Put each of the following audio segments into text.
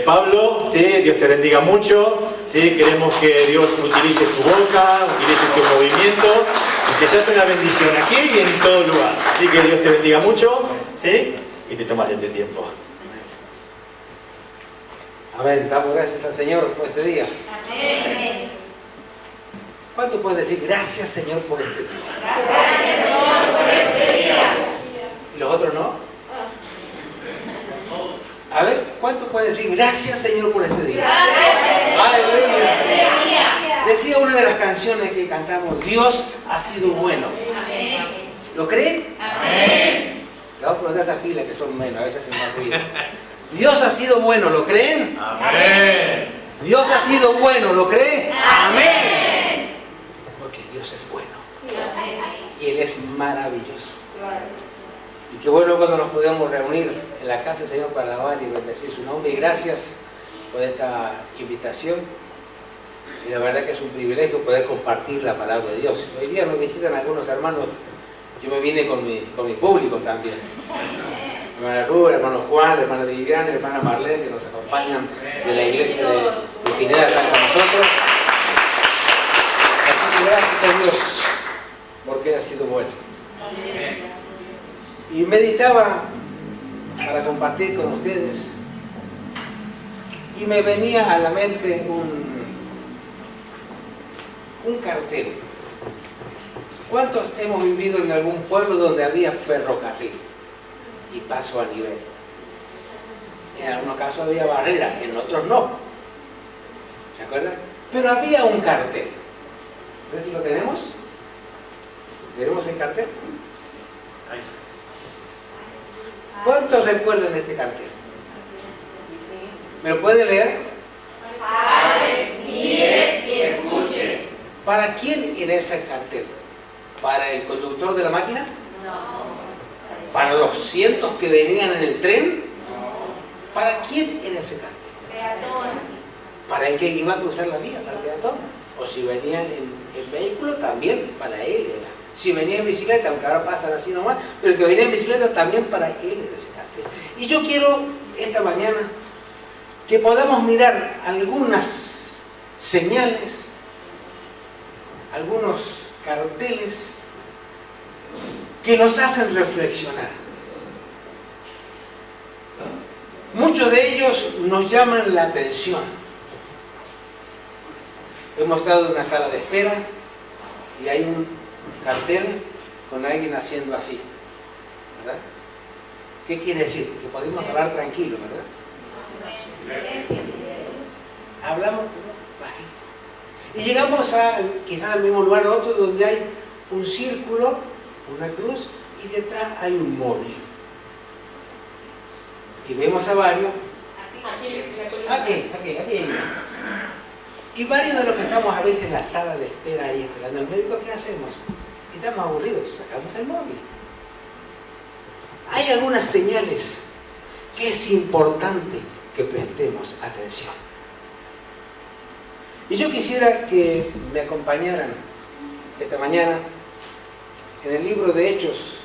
Pablo, ¿sí? Dios te bendiga mucho, ¿sí? Queremos que Dios utilice tu boca, utilice tu movimiento, y que sea una bendición aquí y en todo lugar. Así que Dios te bendiga mucho, ¿sí? Y te tomas este tiempo. Amén. Damos gracias al Señor por este día. Amén. ¿Cuánto puede decir gracias, Señor, por este día? Gracias, Señor, por este día. ¿Y los otros no? A ver, ¿cuánto puede decir gracias, Señor, por este día? Gracias, ¡Aleluya! por este día. Decía una de las canciones que cantamos, Dios ha sido bueno. Amén. ¿Lo creen? Amén. Le voy a preguntar a esta fila que son menos, a veces hacen más ruido. Dios ha sido bueno, ¿lo creen? Amén. Dios ha sido bueno, ¿lo creen? Amén. Porque Dios es bueno Amén. y Él es maravilloso. Y qué bueno cuando nos podemos reunir en la casa del Señor para alabar y bendecir su nombre. Y gracias por esta invitación. Y la verdad que es un privilegio poder compartir la palabra de Dios. Hoy día nos visitan algunos hermanos. Yo me vine con mi público también. Hermana Rubén, hermano Juan, hermana Viviana, hermana Marlene, que nos acompañan de la iglesia de Pineda, están con nosotros. Así que gracias a Dios, porque Él ha sido bueno. Y meditaba para compartir con ustedes, y me venía a la mente un cartel. ¿Cuántos hemos vivido en algún pueblo donde había ferrocarril y paso a nivel? En algunos casos había barrera, en otros no. ¿Se acuerdan? Pero había un cartel. ¿No sé si lo tenemos? ¿Tenemos el cartel? Ahí está. ¿Cuántos recuerdan este cartel? ¿Me lo puede leer? Padre, mire y escuche. ¿Para quién era ese cartel? ¿Para el conductor de la máquina? No. ¿Para los cientos que venían en el tren? ¿Para quién era ese cartel? Peatón. Para el que iba a cruzar la vía, para el peatón. O si venía en vehículo, también para él era. Si venía en bicicleta, aunque ahora pasan así nomás, pero el que venía en bicicleta también para él era ese cartel. Y yo quiero esta mañana que podamos mirar algunas señales, algunos carteles que nos hacen reflexionar. Muchos de ellos nos llaman la atención. Hemos estado en una sala de espera y hay un cartel con alguien haciendo así, ¿verdad? ¿Qué quiere decir? Que podemos hablar tranquilos, ¿verdad? Hablamos bajito. Y llegamos a quizás al mismo lugar otro donde hay un círculo, una cruz, y detrás hay un móvil. Y vemos a varios. Aquí. Y varios de los que estamos a veces en la sala de espera ahí esperando al médico, ¿qué hacemos? Y estamos aburridos, sacamos el móvil. Hay algunas señales que es importante que prestemos atención. Y yo quisiera que me acompañaran esta mañana en el libro de Hechos,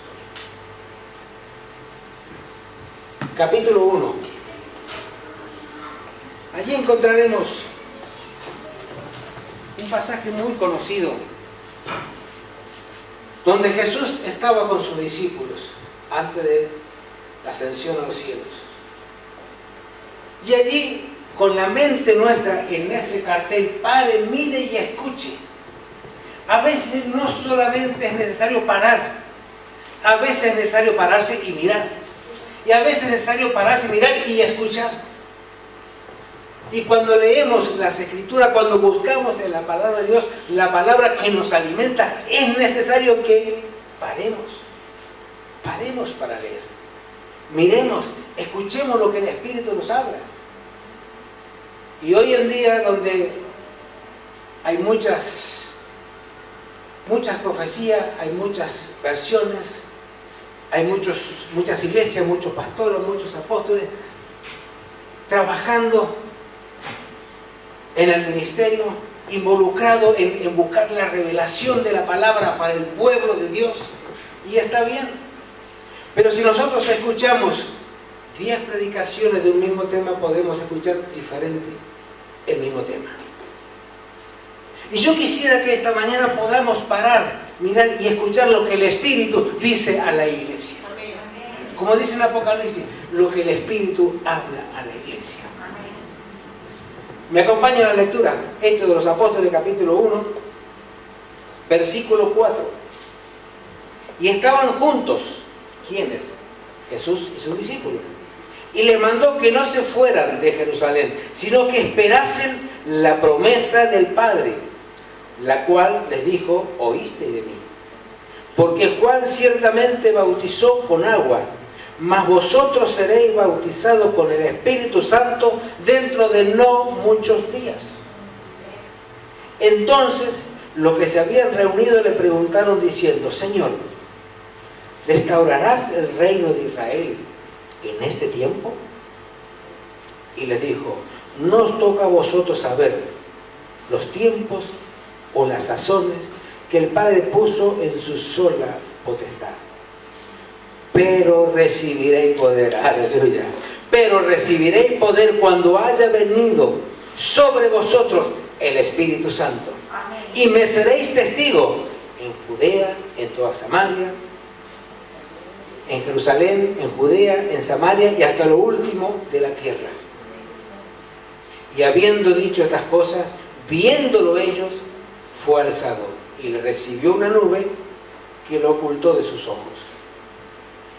capítulo 1. Allí encontraremos un pasaje muy conocido donde Jesús estaba con sus discípulos antes de la ascensión a los cielos. Y allí, con la mente nuestra en ese cartel, pare, mire y escuche. A veces no solamente es necesario parar, a veces es necesario pararse y mirar. Y a veces es necesario pararse, mirar y escuchar. Y cuando leemos las Escrituras, cuando buscamos en la palabra de Dios, la palabra que nos alimenta, es necesario que paremos para leer. Miremos, escuchemos lo que el Espíritu nos habla. Y hoy en día, donde hay muchas profecías, hay muchas versiones, hay muchas iglesias, muchos pastores, muchos apóstoles trabajando en el ministerio, involucrado en buscar la revelación de la palabra para el pueblo de Dios, y está bien. Pero si nosotros escuchamos 10 predicaciones de un mismo tema podemos escuchar diferente el mismo tema. Y yo quisiera que esta mañana podamos parar, mirar y escuchar lo que el Espíritu dice a la iglesia. Como dice en Apocalipsis, lo que el Espíritu habla a la iglesia. Me acompaña en la lectura, Hechos de los Apóstoles, capítulo 1, versículo 4. Y estaban juntos, ¿quiénes? Jesús y sus discípulos. Y les mandó que no se fueran de Jerusalén, sino que esperasen la promesa del Padre, la cual les dijo: oíste de mí. Porque Juan ciertamente bautizó con agua, mas vosotros seréis bautizados con el Espíritu Santo dentro de no muchos días. Entonces los que se habían reunido le preguntaron diciendo: Señor, ¿restaurarás el reino de Israel en este tiempo? Y les dijo: no os toca a vosotros saber los tiempos o las sazones que el Padre puso en su sola potestad. Pero recibiréis poder, aleluya, pero recibiréis poder cuando haya venido sobre vosotros el Espíritu Santo. Amén. Y me seréis testigos en Judea, en toda Samaria, en Jerusalén, en Judea, en Samaria y hasta lo último de la tierra. Y habiendo dicho estas cosas, viéndolo ellos, fue alzado y le recibió una nube que lo ocultó de sus ojos.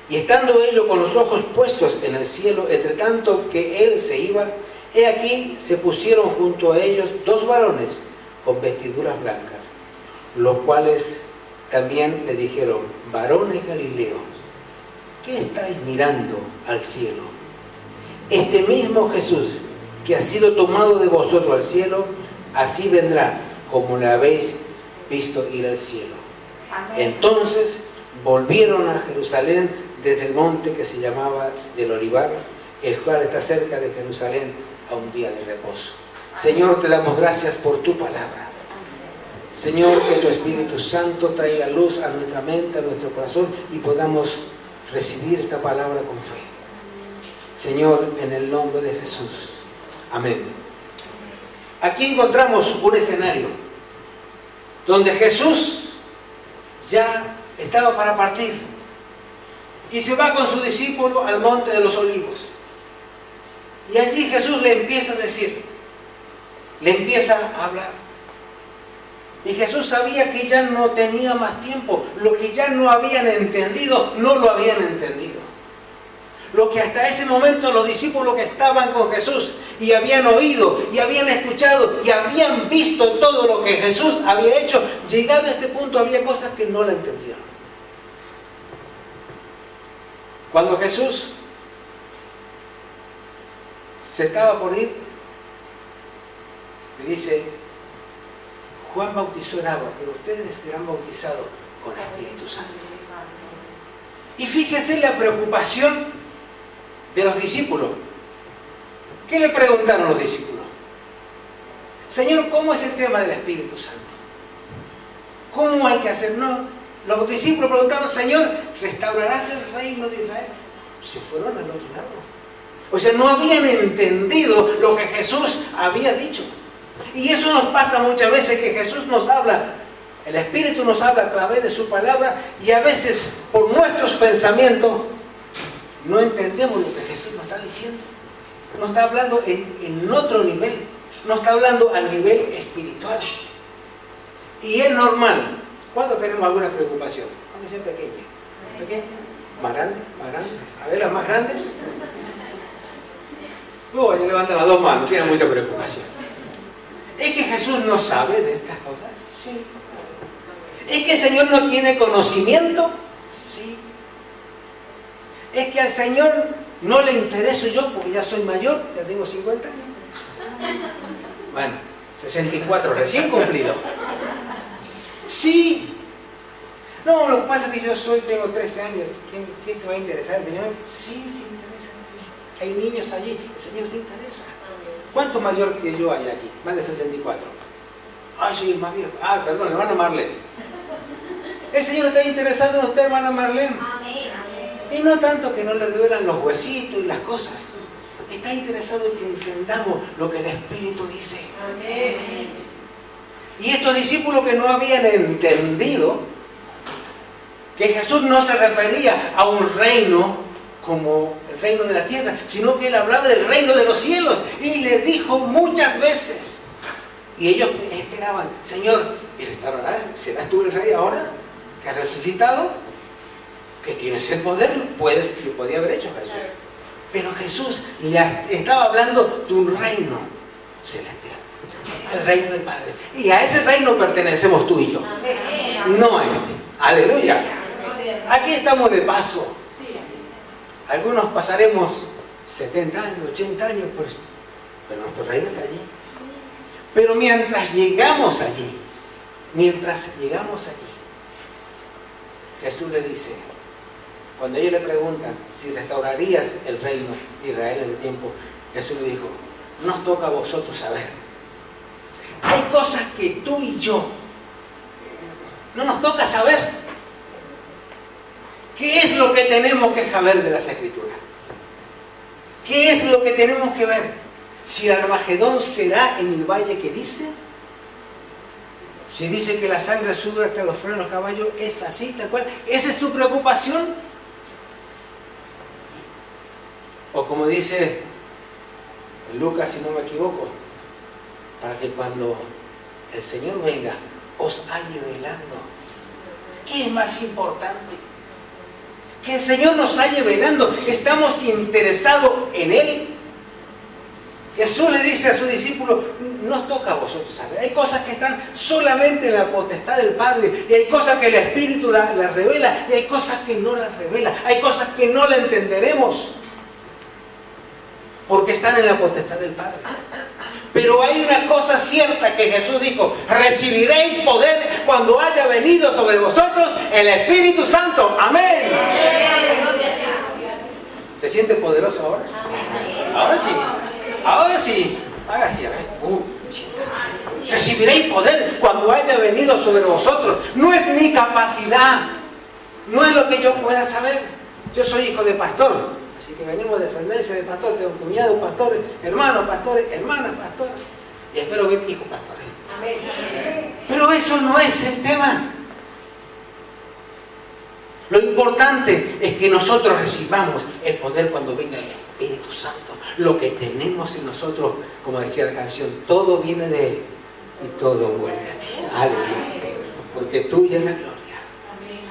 Y estando ellos con los ojos puestos en el cielo, entre tanto que él se iba, he aquí se pusieron junto a ellos 2 varones con vestiduras blancas, los cuales también le dijeron: varones galileos, ¿qué estáis mirando al cielo? Este mismo Jesús que ha sido tomado de vosotros al cielo, así vendrá como le habéis visto ir al cielo. Amén. Entonces volvieron a Jerusalén desde el monte que se llamaba del Olivar, el cual está cerca de Jerusalén, a un día de reposo. Señor, te damos gracias por tu palabra. Señor, que tu Espíritu Santo traiga luz a nuestra mente, a nuestro corazón, y podamos recibir esta palabra con fe. Señor, en el nombre de Jesús. Amén. Aquí encontramos un escenario donde Jesús ya estaba para partir y se va con su discípulo al monte de los olivos. Y allí Jesús le empieza a decir, le empieza a hablar. Y Jesús sabía que ya no tenía más tiempo. Lo que ya no habían entendido, no lo habían entendido. Lo que hasta ese momento los discípulos que estaban con Jesús y habían oído y habían escuchado y habían visto todo lo que Jesús había hecho, llegado a este punto había cosas que no la entendieron. Cuando Jesús se estaba por ir, le dice: Juan bautizó en agua, pero ustedes serán bautizados con el Espíritu Santo. Y fíjese la preocupación de los discípulos. ¿Qué le preguntaron los discípulos? Señor, ¿cómo es el tema del Espíritu Santo? ¿Cómo hay que hacer? No, los discípulos preguntaron: Señor, ¿restaurarás el reino de Israel? Se fueron al otro lado. O sea, no habían entendido lo que Jesús había dicho. Y eso nos pasa muchas veces, que Jesús nos habla, el Espíritu nos habla a través de su palabra, y a veces por nuestros pensamientos no entendemos lo que Jesús nos está diciendo. Nos está hablando en otro nivel, nos está hablando a nivel espiritual. Y es normal. ¿Cuántos tenemos alguna preocupación? Aunque sea pequeña. ¿Pequeña? ¿Más grande? ¿Más grande? A ver, las más grandes. Ya levantan las 2 manos, tienen mucha preocupación. ¿Es que Jesús no sabe de estas cosas? Sí. ¿Es que el Señor no tiene conocimiento? Sí. ¿Es que al Señor no le intereso yo porque ya soy mayor? Ya tengo 50 años. Bueno, 64 recién cumplido. Sí. No, lo que pasa es que tengo 13 años. ¿Qué se va a interesar el Señor? Sí, se interesa en ti. Hay niños allí, el Señor se interesa. ¿Cuánto mayor que yo hay aquí? Más de 64. Ay, soy el más viejo. Ah, perdón, hermana Marlene. El Señor está interesado en usted, hermana Marlene. Amén. Y no tanto que no le duelan los huesitos y las cosas. Está interesado en que entendamos lo que el Espíritu dice. Amén. Y estos discípulos que no habían entendido que Jesús no se refería a un reino como el reino de la tierra, sino que Él hablaba del reino de los cielos. Y le dijo muchas veces. Y ellos esperaban, Señor, ¿y serás tú el rey ahora? ¿Que has resucitado? ¿Que tienes el poder? Lo podía haber hecho Jesús. Pero Jesús le estaba hablando de un reino celestial. El reino del Padre. Y a ese reino pertenecemos tú y yo. No a este. Aleluya. Aquí estamos de paso. Algunos pasaremos 70 años, 80 años, pero nuestro reino está allí. Pero mientras llegamos allí, Jesús le dice, cuando ellos le preguntan si restaurarías el reino de Israel en el tiempo, Jesús le dijo, no os toca a vosotros saber. Hay cosas que tú y yo no nos toca saber. ¿Qué es lo que tenemos que saber de las Escrituras? ¿Qué es lo que tenemos que ver? Si el Armagedón será en el valle que dice, si dice que la sangre sube hasta los frenos de los caballos, es así, tal cual. ¿Esa es tu preocupación? O como dice Lucas, si no me equivoco, para que cuando el Señor venga, os halle velando. ¿Qué es más importante? Que el Señor nos halle velando. ¿Estamos interesados en Él? Jesús le dice a sus discípulos, no os toca a vosotros saber. Hay cosas que están solamente en la potestad del Padre, y hay cosas que el Espíritu las revela, y hay cosas que no las revela, hay cosas que no las entenderemos, porque están en la potestad del Padre. Pero hay una cosa cierta que Jesús dijo, recibiréis poder cuando haya venido sobre vosotros el Espíritu Santo. Amén. ¿Se siente poderoso ahora? Ahora sí. Ahora sí, haga así, a ver. Recibiréis poder cuando haya venido sobre vosotros. No es mi capacidad, no es lo que yo pueda saber. Yo soy hijo de pastor, así que venimos de descendencia de pastor. Tengo cuñados pastores, hermanos pastores, hermanas pastores, y espero ver hijos pastores. Amén. Pero eso no es el tema. Lo importante es que nosotros recibamos el poder cuando venga el Espíritu Santo. Lo que tenemos en nosotros, como decía la canción, todo viene de Él y todo vuelve a ti. Aleluya. Porque tuya es la gloria.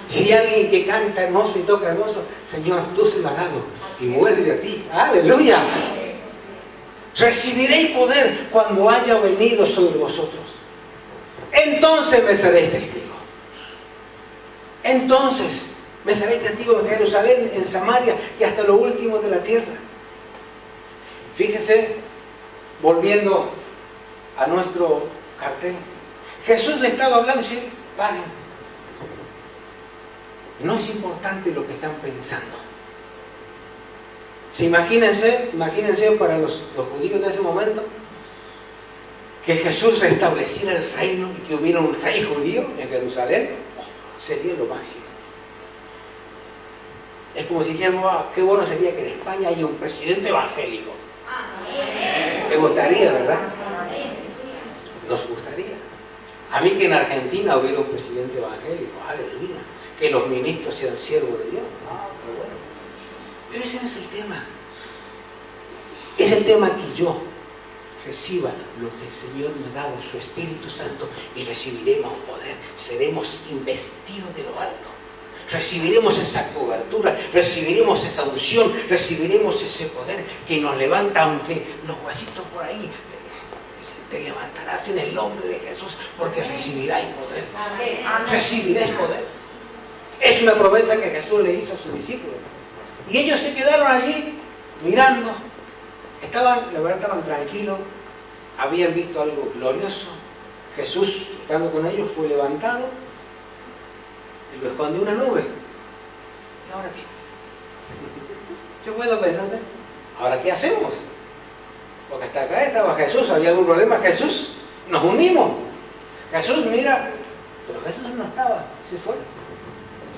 Si hay alguien que canta hermoso y toca hermoso, Señor, tú se lo has dado y vuelve a ti. Aleluya. Recibiréis poder cuando haya venido sobre vosotros. Entonces me seréis testigo. Entonces me seréis testigo en Jerusalén, en Samaria y hasta lo último de la tierra. Fíjese, volviendo a nuestro cartel, Jesús le estaba hablando y dice, paren, no es importante lo que están pensando. Si imagínense para los judíos en ese momento, que Jesús restableciera el reino y que hubiera un rey judío en Jerusalén, sería lo máximo. Es como si dijéramos, qué bueno sería que en España haya un presidente evangélico. ¿Le gustaría, verdad? Nos gustaría. A mí que en Argentina hubiera un presidente evangélico, aleluya. Que los ministros sean siervos de Dios. Pero bueno. Pero ese no es el tema. Es el tema que yo reciba lo que el Señor me ha dado, su Espíritu Santo, y recibiremos poder. Seremos investidos de lo alto. Recibiremos esa cobertura, recibiremos esa unción, recibiremos ese poder que nos levanta, aunque los huesitos por ahí, te levantarás en el nombre de Jesús, porque recibirás poder. Recibiréis poder. Es una promesa que Jesús le hizo a sus discípulos. Y ellos se quedaron allí mirando. La verdad estaban tranquilos, habían visto algo glorioso. Jesús, estando con ellos, fue levantado y lo escondió una nube. ¿Y ahora qué? ¿Se puede pensar? ¿Ahora qué hacemos? Porque hasta acá estaba Jesús, había algún problema. Jesús, nos unimos. Jesús mira, pero Jesús no estaba, se fue.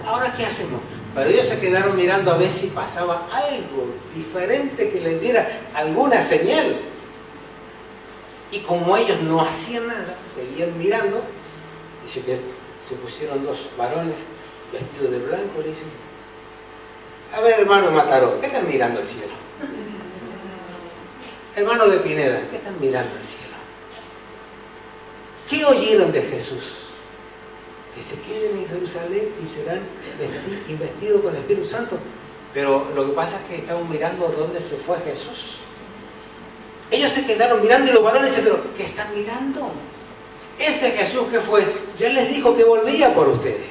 ¿Ahora qué hacemos? Pero ellos se quedaron mirando a ver si pasaba algo diferente que les diera alguna señal. Y como ellos no hacían nada, seguían mirando, dice que se pusieron dos varones vestidos de blanco y le dicen: a ver, hermano Mataró, ¿qué están mirando al cielo? Hermano de Pineda, ¿qué están mirando al cielo? ¿Qué oyeron de Jesús? Que se queden en Jerusalén y serán investidos con el Espíritu Santo. Pero lo que pasa es que estaban mirando dónde se fue Jesús. Ellos se quedaron mirando y los varones dicen: ¿pero qué están mirando? Ese Jesús que fue, ya les dijo que volvía por ustedes.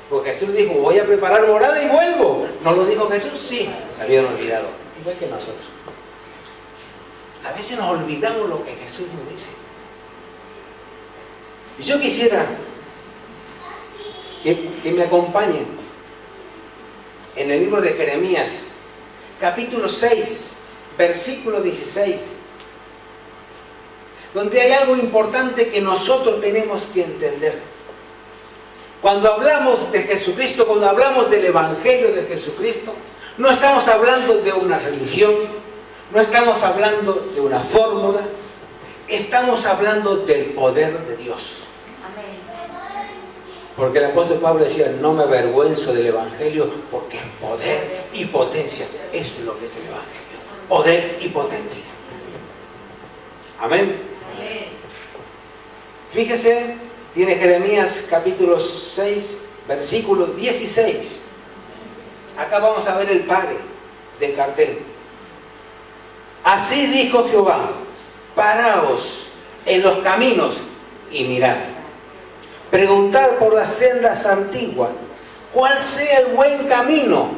Porque Jesús dijo: voy a preparar morada y vuelvo. ¿No lo dijo Jesús? Sí, se habían olvidado. Igual que nosotros. A veces nos olvidamos lo que Jesús nos dice. Y yo quisiera que me acompañen en el libro de Jeremías, capítulo 6, versículo 16, donde hay algo importante que nosotros tenemos que entender. Cuando hablamos de Jesucristo, cuando hablamos del Evangelio de Jesucristo, no estamos hablando de una religión, no estamos hablando de una fórmula, estamos hablando del poder de Dios. Porque el apóstol Pablo decía: no me avergüenzo del Evangelio porque es poder y potencia. Eso es lo que es el Evangelio. Poder y potencia. Amén. Fíjese, tiene Jeremías capítulo 6, versículo 16. Acá vamos a ver el padre del cartel. Así dijo Jehová: paraos en los caminos y mirad. Preguntad por las sendas antiguas cuál sea el buen camino,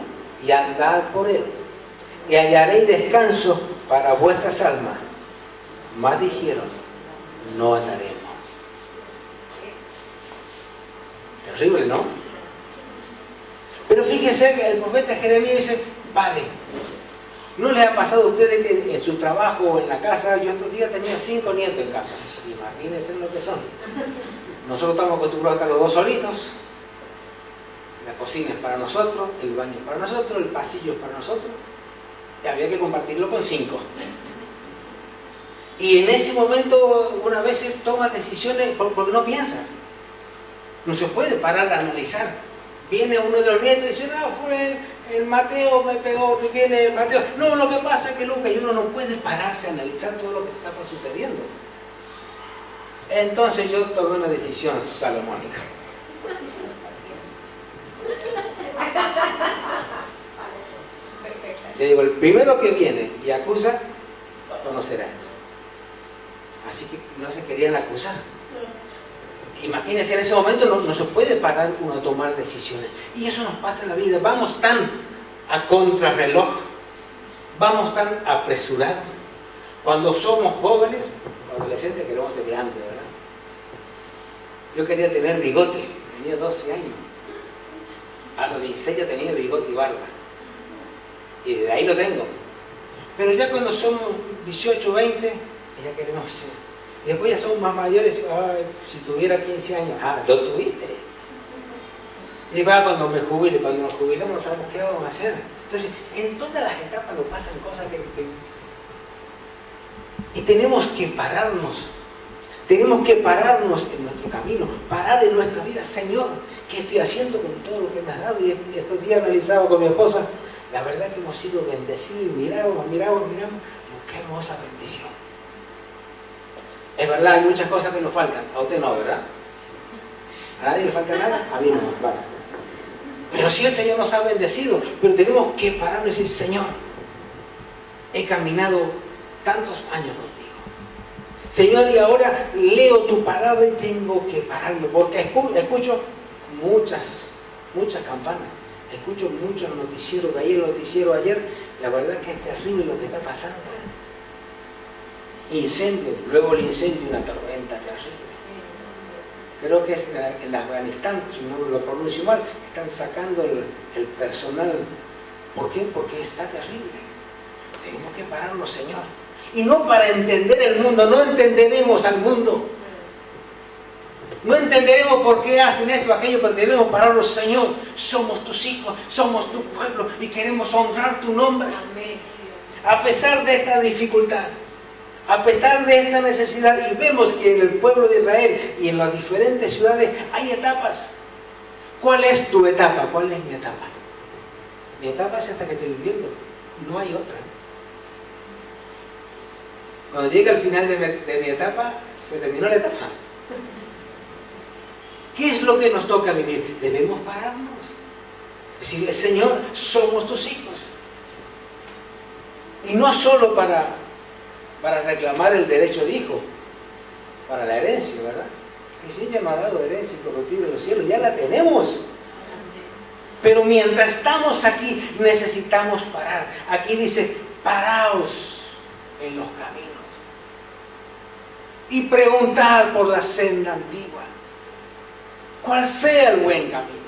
y andad por él, y hallaréis descanso para vuestras almas. Mas dijeron: no andaremos. Terrible, ¿no? Pero fíjense que el profeta Jeremías dice: pare. ¿No les ha pasado a ustedes que en su trabajo o en la casa? Yo estos días tenía 5 nietos en casa. Imagínense lo que son. Nosotros estamos acostumbrados a estar los dos solitos. La cocina es para nosotros, el baño es para nosotros, el pasillo es para nosotros. Y había que compartirlo con 5. Y en ese momento una vez toma decisiones porque no piensa. No se puede parar a analizar. Viene uno de los nietos y dice: no, fue el Mateo, me pegó, viene el Mateo. No, lo que pasa es que Lucas, y uno no puede pararse a analizar todo lo que está sucediendo. Entonces yo tomé una decisión salomónica. Le digo: el primero que viene y acusa, conocerá esto. Así que no se querían acusar. Imagínense, en ese momento no se puede parar uno a tomar decisiones. Y eso nos pasa en la vida. Vamos tan a contrarreloj, vamos tan apresurados. Cuando somos jóvenes, adolescentes, queremos ser grandes, ¿verdad? Yo quería tener bigote, tenía 12 años. A los 16 ya tenía bigote y barba. Y de ahí lo tengo. Pero ya cuando somos 18, 20, ya queremos ser. Y después ya somos más mayores. Ay, si tuviera 15 años, lo tuviste. Y va, cuando me jubile, cuando nos jubilamos no sabemos qué vamos a hacer. Entonces, en todas las etapas nos pasan cosas y tenemos que pararnos. Tenemos que pararnos en nuestro camino, parar en nuestra vida. Señor, ¿qué estoy haciendo con todo lo que me has dado? Y estos días analizaba con mi esposa, la verdad que hemos sido bendecidos y miramos, digo, qué hermosa bendición. Es verdad, hay muchas cosas que nos faltan. A usted no, ¿verdad? ¿A nadie le falta nada? A mí no, vale. Pero sí, el Señor nos ha bendecido. Pero tenemos que pararnos y decir: Señor, he caminado tantos años contigo. Señor, y ahora leo tu palabra y tengo que pararme. Porque escucho muchas campanas. Escucho muchos noticieros. Veía el noticiero ayer. La verdad que es terrible lo que está pasando. Incendio, luego el incendio, una tormenta terrible. Creo que es en Afganistán, si no lo pronuncio mal, están sacando el personal. ¿Por qué? Porque está terrible. Tenemos que pararnos, Señor. Y no para entender el mundo, no entenderemos al mundo. No entenderemos por qué hacen esto o aquello, pero debemos pararnos. Señor, somos tus hijos, somos tu pueblo y queremos honrar tu nombre. A pesar de esta dificultad, a pesar de esta necesidad, y vemos que en el pueblo de Israel y en las diferentes ciudades hay etapas. ¿Cuál es tu etapa? ¿Cuál es mi etapa? Mi etapa es esta que estoy viviendo, no hay otra. Cuando llegue al final de mi etapa, se terminó la etapa. ¿Qué es lo que nos toca vivir? Debemos pararnos. Decirle, Señor, somos tus hijos. Y no solo para reclamar el derecho de hijo, para la herencia, ¿verdad? Que sí, ya nos ha dado herencia incorruptible en los cielos, ya la tenemos. Pero mientras estamos aquí, necesitamos parar. Aquí dice, paraos en los caminos y preguntad por la senda antigua, cuál sea el buen camino.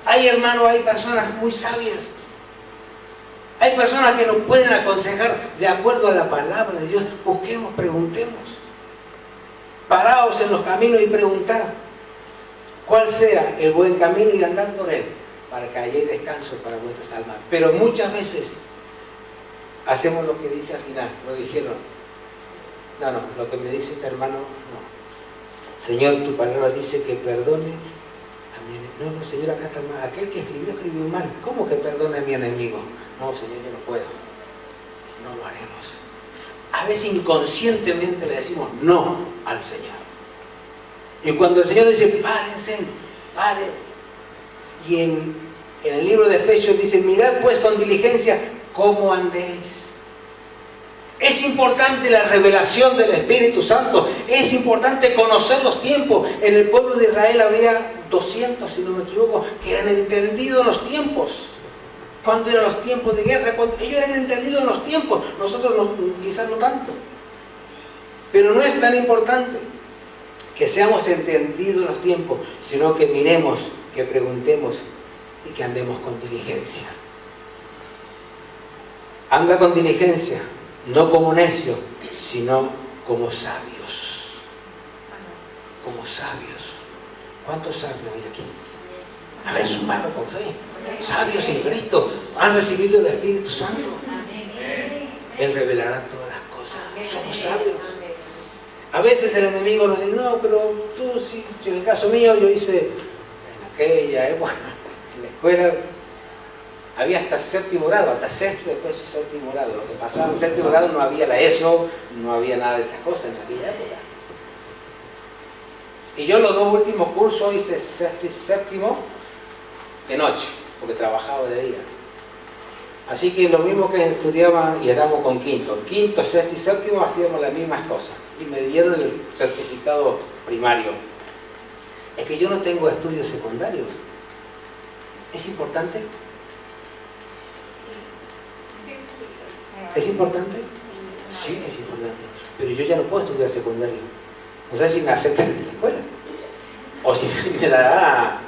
Hay hermanos, hay personas muy sabias, hay personas que nos pueden aconsejar de acuerdo a la palabra de Dios. Busquemos, preguntemos, paraos en los caminos y preguntad cuál sea el buen camino y andad por él, para que haya descanso para vuestras almas. Pero muchas veces hacemos lo que dice al final, lo dijeron. No, lo que me dice este hermano, no. Señor, tu palabra dice que perdone a mi enemigo. No, Señor, acá está mal. Aquel que escribió mal. ¿Cómo que perdone a mi enemigo? No, Señor, yo no puedo. No lo haremos. A veces inconscientemente le decimos no al Señor. Y cuando el Señor dice, párense, paren. Y en el libro de Efesios dice, mirad pues con diligencia cómo andéis. Es importante la revelación del Espíritu Santo. Es importante conocer los tiempos. En el pueblo de Israel había 200, si no me equivoco, que eran entendidos los tiempos. ¿Cuándo eran los tiempos de guerra? Ellos eran entendidos en los tiempos. Nosotros quizás no tanto. Pero no es tan importante que seamos entendidos en los tiempos, sino que miremos, que preguntemos y que andemos con diligencia. Anda con diligencia. No como necios, sino como sabios. Como sabios. ¿Cuántos sabios hay aquí? A ver, sumarlo con fe. Sabios en Cristo. Han recibido el Espíritu Santo. Él revelará todas las cosas. Somos sabios. A veces el enemigo nos dice, no, pero tú, sí, en el caso mío, yo hice, en aquella época, en la escuela, había hasta séptimo grado, hasta sexto, después séptimo grado. Lo que pasaba en séptimo grado no había la ESO, no había nada de esas cosas en aquella época. Y yo los dos últimos cursos hice sexto y séptimo de noche, porque trabajaba de día. Así que lo mismo que estudiaban y éramos con quinto, sexto y séptimo hacíamos las mismas cosas. Y me dieron el certificado primario. Es que yo no tengo estudios secundarios. ¿Es importante? ¿Es importante? Sí, es importante. Pero yo ya no puedo estudiar secundario. No sé si me aceptan en la escuela. O si me dará...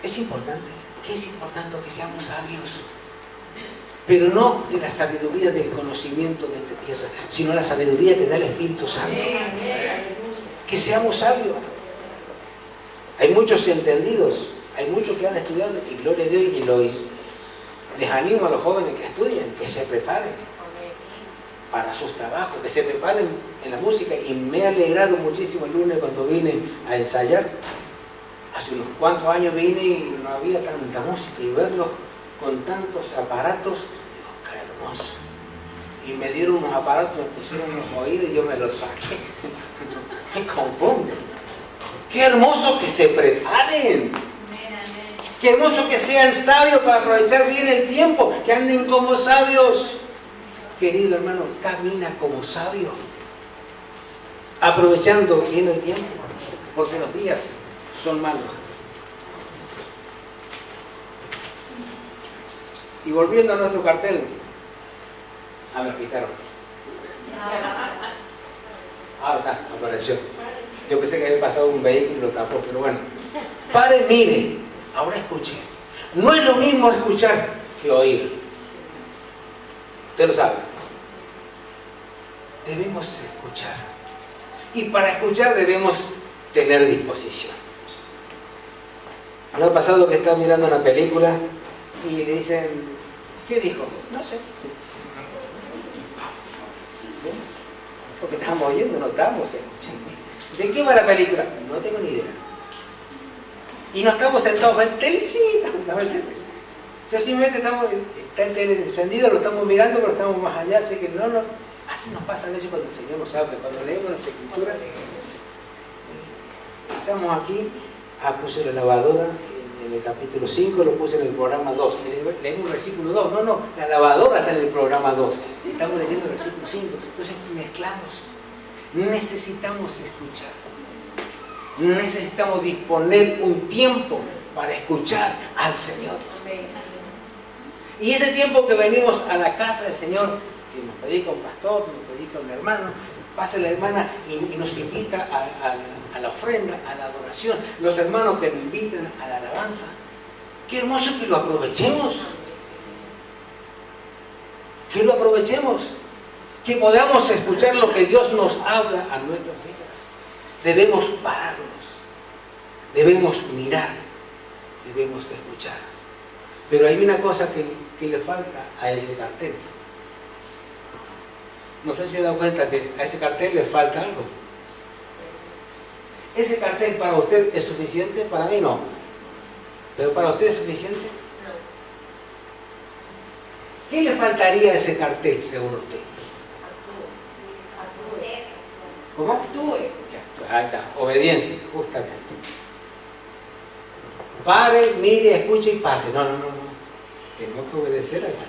Es importante. ¿Qué es importante? Que seamos sabios. Pero no de la sabiduría del conocimiento de esta tierra, sino la sabiduría que da el Espíritu Santo. Que seamos sabios. Hay muchos entendidos. Hay muchos que han estudiado y gloria a Dios y les animo a los jóvenes que estudien, que se preparen para sus trabajos, que se preparen en la música. Y me he alegrado muchísimo el lunes cuando vine a ensayar. Hace unos cuantos años vine y no había tanta música, y verlos con tantos aparatos, digo, qué hermoso. Y me dieron unos aparatos, me pusieron unos oídos y yo me los saqué. Me confunden. Qué hermoso que se preparen. Qué hermoso que sean sabios para aprovechar bien el tiempo, que anden como sabios. Querido hermano, camina como sabio, aprovechando bien el tiempo, porque los días son malos. Y volviendo a nuestro cartel, me quitaron. Está, apareció. Yo pensé que había pasado un vehículo y lo tapó, pero bueno. Pare, mire. Ahora escuche. No es lo mismo escuchar que oír. Usted lo sabe. Debemos escuchar. Y para escuchar debemos tener disposición. ¿No ha pasado que está mirando una película y le dicen, ¿qué dijo? No sé. Porque estamos oyendo, no estamos escuchando. ¿De qué va la película? No tengo ni idea. Y no estamos sentados frente al sí, estamos frente. Yo simplemente está el tele encendido, lo estamos mirando, pero estamos más allá, así que no. Así nos pasa a veces cuando el Señor nos habla, cuando leemos las Escrituras. Estamos aquí, puse la lavadora en el capítulo 5, lo puse en el programa 2. Leemos el versículo 2. No, la lavadora está en el programa 2. Estamos leyendo el versículo 5. Entonces mezclamos. Necesitamos escuchar. Necesitamos disponer un tiempo para escuchar al Señor. Y ese tiempo que venimos a la casa del Señor, que nos predica un pastor, nos predica un hermano, pasa la hermana y nos invita a la ofrenda, a la adoración, los hermanos que nos invitan a la alabanza. Qué hermoso que lo aprovechemos. Que lo aprovechemos. Que podamos escuchar lo que Dios nos habla a nuestras vidas. Debemos pararnos. Debemos mirar. Debemos escuchar. Pero hay una cosa que le falta a ese cartel. No sé si se han dado cuenta que a ese cartel le falta algo. ¿Ese cartel para usted es suficiente? Para mí no. ¿Pero para usted es suficiente? No. ¿Qué le faltaría a ese cartel, según usted? Actúe. ¿Cómo? Actúe. Ahí está, obediencia, justamente. Pare, mire, escuche y pase. No. Tenemos que obedecer al cartel.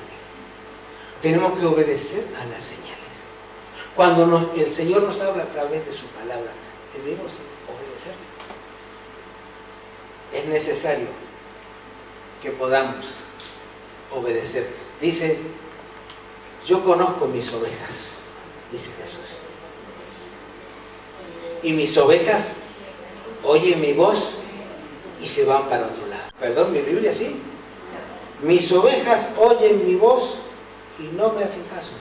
Tenemos que obedecer a las señales. Cuando el Señor nos habla a través de su palabra, debemos obedecer. Es necesario que podamos obedecer. Dice, yo conozco mis ovejas, dice Jesús. Y mis ovejas oyen mi voz y se van para otro lado. Perdón, mi Biblia sí. Mis ovejas oyen mi voz y no me hacen caso.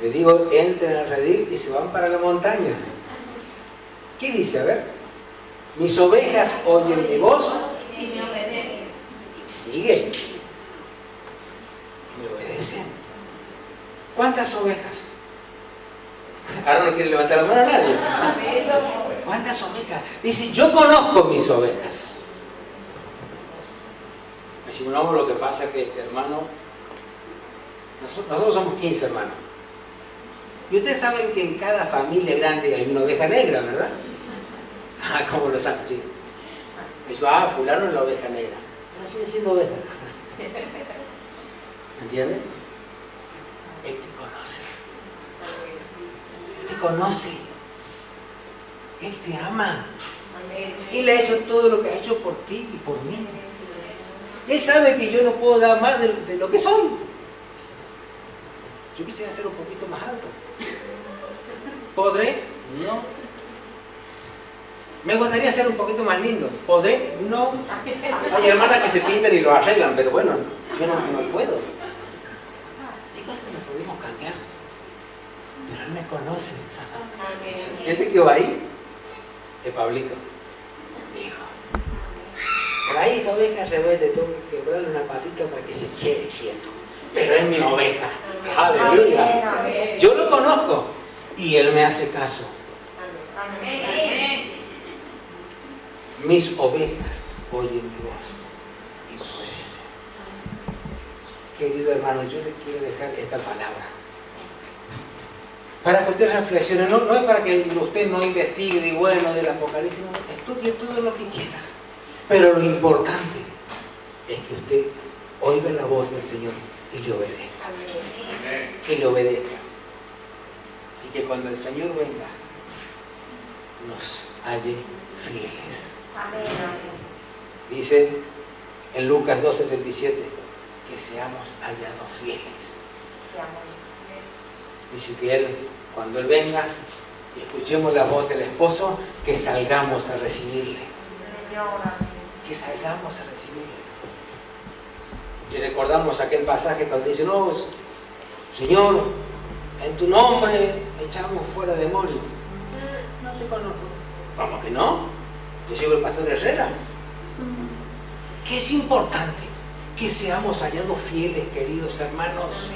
Le digo, entren al redil y se van para la montaña. ¿Qué dice? A ver. Mis ovejas oyen mi voz Y me obedecen. y me siguen. Y me obedecen. ¿Cuántas ovejas? Ahora no quiere levantar la mano a nadie. ¿Cuántas ovejas? Dice, yo conozco mis ovejas. Si no, lo que pasa es que este hermano, nosotros somos 15 hermanos. Y ustedes saben que en cada familia grande hay una oveja negra, ¿verdad? ¿Cómo lo saben? Sí. Digo, fulano es la oveja negra. Pero sigue siendo oveja. ¿Me entiendes? Él te conoce. Él te conoce. Él te ama. Él ha hecho todo lo que ha hecho por ti y por mí. Él sabe que yo no puedo dar más de lo que soy. Yo quisiera ser un poquito más alto. ¿Podré? No. Me gustaría ser un poquito más lindo. ¿Podré? No. Hay hermanas que se pintan y lo arreglan, pero bueno, yo no puedo. Hay cosas que no podemos cambiar. Pero Él me conoce. Ese que va ahí es Pablito. Hijo. Por ahí esta oveja rebelde, tengo que quebrarle una patita para que se quede quieto. Pero es mi oveja. Aleluya. Yo lo conozco y Él me hace caso. Amén. Mis ovejas oyen mi voz y me obedecen. Querido hermano, yo le quiero dejar esta palabra para que usted reflexione. No es para que usted no investigue de bueno del Apocalipsis, no, estudie todo lo que quiera. Pero lo importante es que usted oiga la voz del Señor y le obedezca. Y le obedezca. Y que cuando el Señor venga, nos halle fieles. Dice en Lucas 2:77 que seamos hallados fieles. Dice que Él, cuando Él venga y escuchemos la voz del esposo, que salgamos a recibirle. Que salgamos a recibirle. Y recordamos aquel pasaje cuando dice, no, Señor, En tu nombre echamos fuera demonios. No te conozco. ¿Cómo que no? Yo soy el pastor Herrera. Que es importante que seamos hallados fieles, queridos hermanos.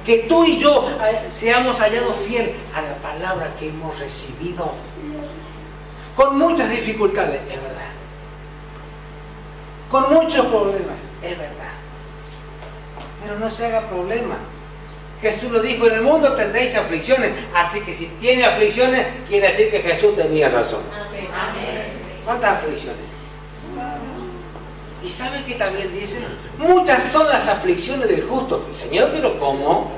Que tú y yo seamos hallados fieles a la palabra que hemos recibido. Con muchas dificultades, es verdad. Con muchos problemas, es verdad. Pero no se haga problema. Jesús lo dijo, en el mundo tendréis aflicciones. Así que si tiene aflicciones, quiere decir que Jesús tenía razón. ¿Cuántas aflicciones? Y sabe que también dice, muchas son las aflicciones del justo. Señor, ¿pero cómo?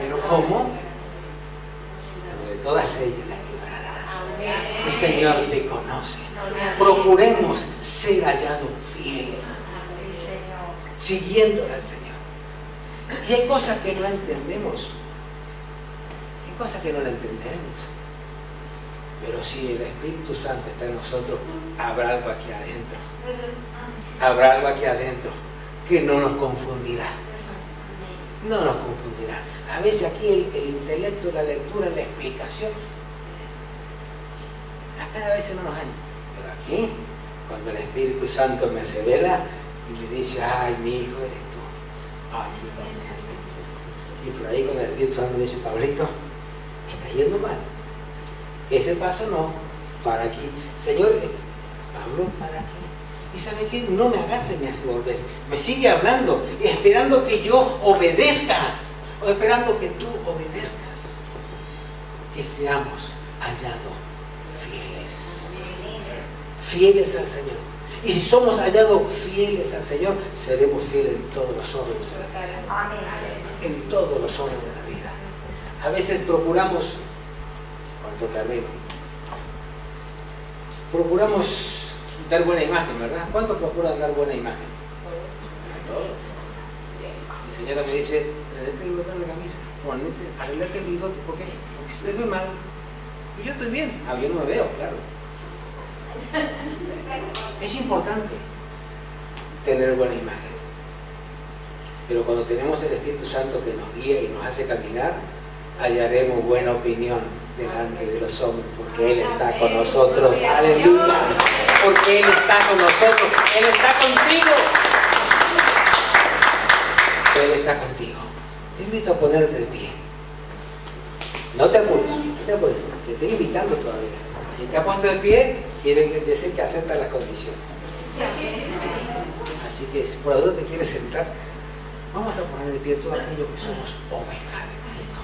¿Pero cómo? Pero de todas ellas las librará. El Señor te conoce. Procuremos ser hallados fieles, siguiéndole al Señor. Y hay cosas que no entendemos. Hay cosas que no la entenderemos. Pero si el Espíritu Santo está en nosotros, habrá algo aquí adentro. Habrá algo aquí adentro que no nos confundirá. No nos confundirá. A veces aquí el intelecto, la lectura, la explicación, acá a veces no nos entra. Pero aquí, cuando el Espíritu Santo me revela y me dice, ay, mi hijo eres tú. Ay, mi hijo. Y por ahí cuando el Espíritu Santo me dice, Pablito, me está yendo mal. Ese paso no, para aquí. Señor, Pablo, para aquí. Y ¿sabe qué? No me agarre, me hace volver. Me sigue hablando, esperando que yo obedezca. O esperando que tú obedezcas. Que seamos hallados fieles. Fieles al Señor. Y si somos hallados fieles al Señor, seremos fieles en todos los órdenes de la vida. En todos los órdenes de la vida. A veces procuramos, cuando termino, procuramos dar buena imagen, ¿verdad? ¿Cuántos procuran dar buena imagen? Todos. Mi señora me dice, prendete el botón de la camisa, arreglate el bigote, ¿por qué? Porque si te ve mal, y yo estoy bien. Yo no me veo, claro. Es importante tener buena imagen. Pero cuando tenemos el Espíritu Santo que nos guía y nos hace caminar, hallaremos buena opinión delante de los hombres, porque Él está con nosotros. Aleluya. Porque Él está con nosotros. Él está contigo. Él está contigo. Te invito a ponerte de pie. No te apures, no te apures. Te estoy invitando todavía. Si te has puesto de pie, quiere decir que aceptas las condiciones. Así que si por la duda te quieres sentar, vamos a poner de pie todo aquello que somos ovejas de Cristo.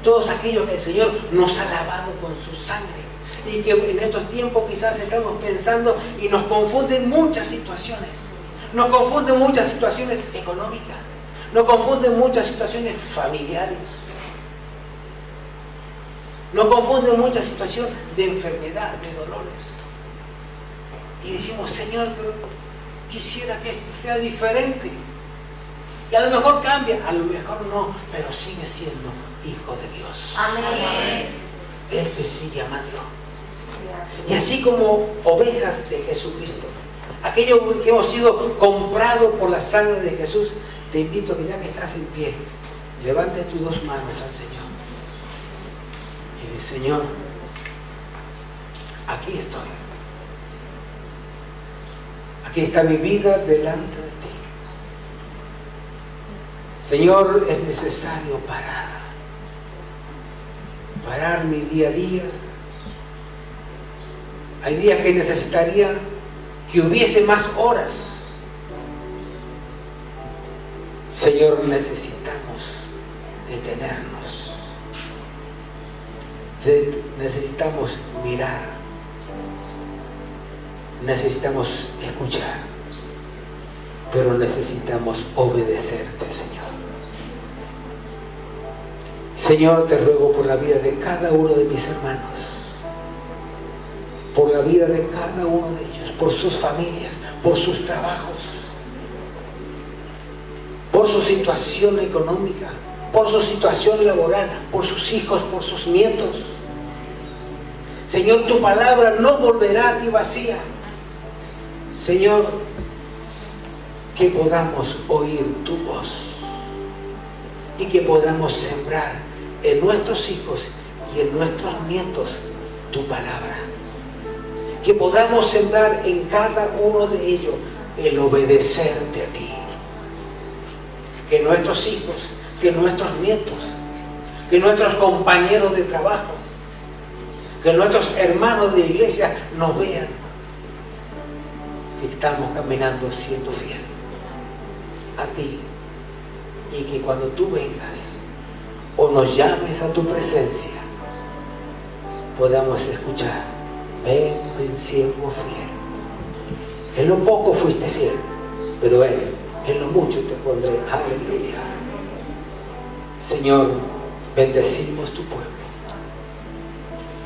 Todos aquellos que el Señor nos ha lavado con su sangre. Y que en estos tiempos quizás estamos pensando y nos confunden muchas situaciones. Nos confunden muchas situaciones económicas. Nos confunden muchas situaciones familiares. Nos confunden muchas situaciones de enfermedad, de dolores. Y decimos, Señor, pero quisiera que esto sea diferente. Y a lo mejor cambia, a lo mejor no, pero sigue siendo hijo de Dios. Amén. Él te sigue amando. Y así como ovejas de Jesucristo, aquellos que hemos sido comprados por la sangre de Jesús, te invito a que ya que estás en pie, levante tus dos manos al Señor. Y dice, Señor, aquí estoy. Aquí está mi vida delante de ti. Señor, es necesario parar mi día a día. Hay días que necesitaría que hubiese más horas. Señor, necesitamos detenernos. Necesitamos mirar. Necesitamos escuchar. Pero necesitamos obedecerte, Señor. Señor, te ruego por la vida de cada uno de mis hermanos. Por la vida de cada uno de ellos, por sus familias, por sus trabajos, por su situación económica, por su situación laboral, por sus hijos, por sus nietos. Señor, tu palabra no volverá a ti vacía. Señor, que podamos oír tu voz y que podamos sembrar en nuestros hijos y en nuestros nietos tu palabra. Que podamos sembrar en cada uno de ellos el obedecerte a ti. Que nuestros hijos, que nuestros nietos, que nuestros compañeros de trabajo, que nuestros hermanos de iglesia nos vean que estamos caminando siendo fieles a ti, y que cuando tú vengas o nos llames a tu presencia podamos escuchar: ven, buen siervo fiel, en lo poco fuiste fiel, pero ven, en lo mucho te pondré. Aleluya. Señor, bendecimos tu pueblo,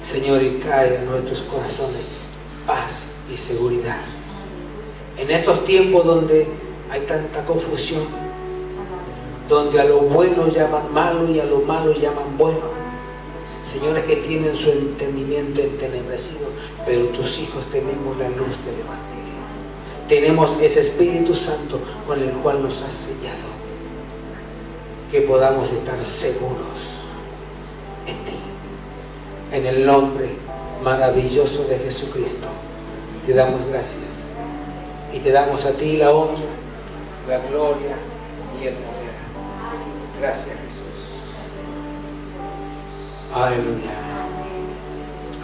Señor, y trae a nuestros corazones paz y seguridad en estos tiempos donde hay tanta confusión, donde a lo bueno llaman malo y a lo malo llaman bueno. Señores que tienen su entendimiento entenebrecido, pero tus hijos tenemos la luz del Evangelio. Tenemos ese Espíritu Santo con el cual nos has sellado. Que podamos estar seguros en ti. En el nombre maravilloso de Jesucristo, te damos gracias. Y te damos a ti la honra, la gloria y el poder. Gracias, Jesús. Aleluya.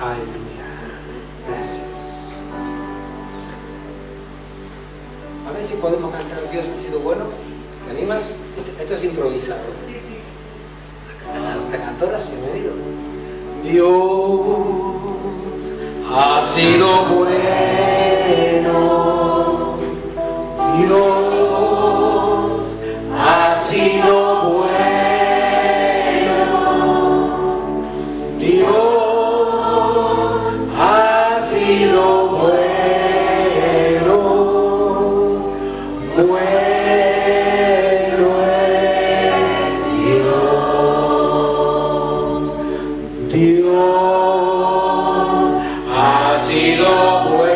Aleluya. Gracias. A ver si podemos cantar Dios ha sido bueno. ¿Te animas? Esto es improvisado. La cantora se me dijo: Dios ha sido bueno. Dios ha sido bueno. Dios ha sido bueno. Bueno es Dios. Dios ha sido bueno.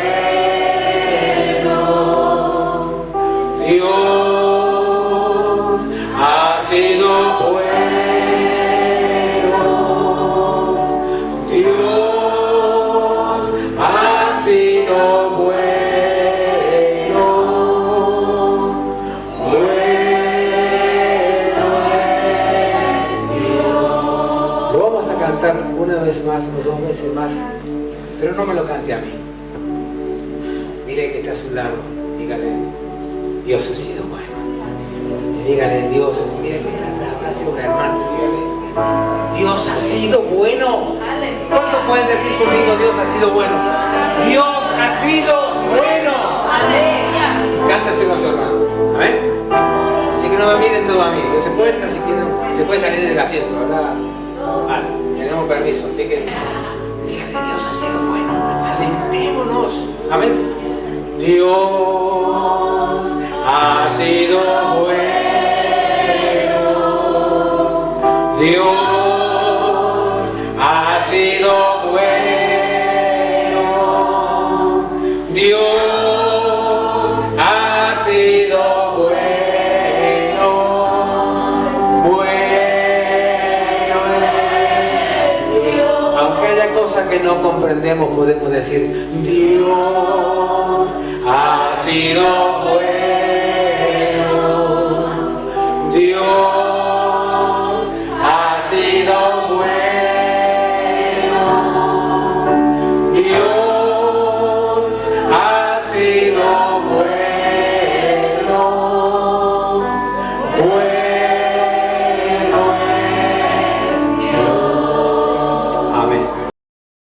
Dios ha sido bueno. Dios ha sido bueno. Bueno es Dios. Lo vamos a cantar una vez más o dos veces más, pero no me lo cante a mí. Mire que está a su lado, dígale: Dios ha sido bueno. Y dígale: Dios, mire que está atrás, una hermana, dígale: Dios ha sido bueno. ¿Cuántos pueden decir conmigo: Dios ha sido bueno? Dios ha sido bueno. Cánteselo a su hermano. Amén. Así que no me miren todo a mí. Que se puerta si quieren, se puede salir del asiento, ¿verdad? Vale, tenemos permiso. Así que dígale: Dios ha sido bueno. Alentémonos. Amén. Dios ha sido bueno. Dios ha sido bueno. Dios ha sido bueno. Bueno es Dios. Aunque haya cosas que no comprendemos, podemos decir: Dios ha sido bueno.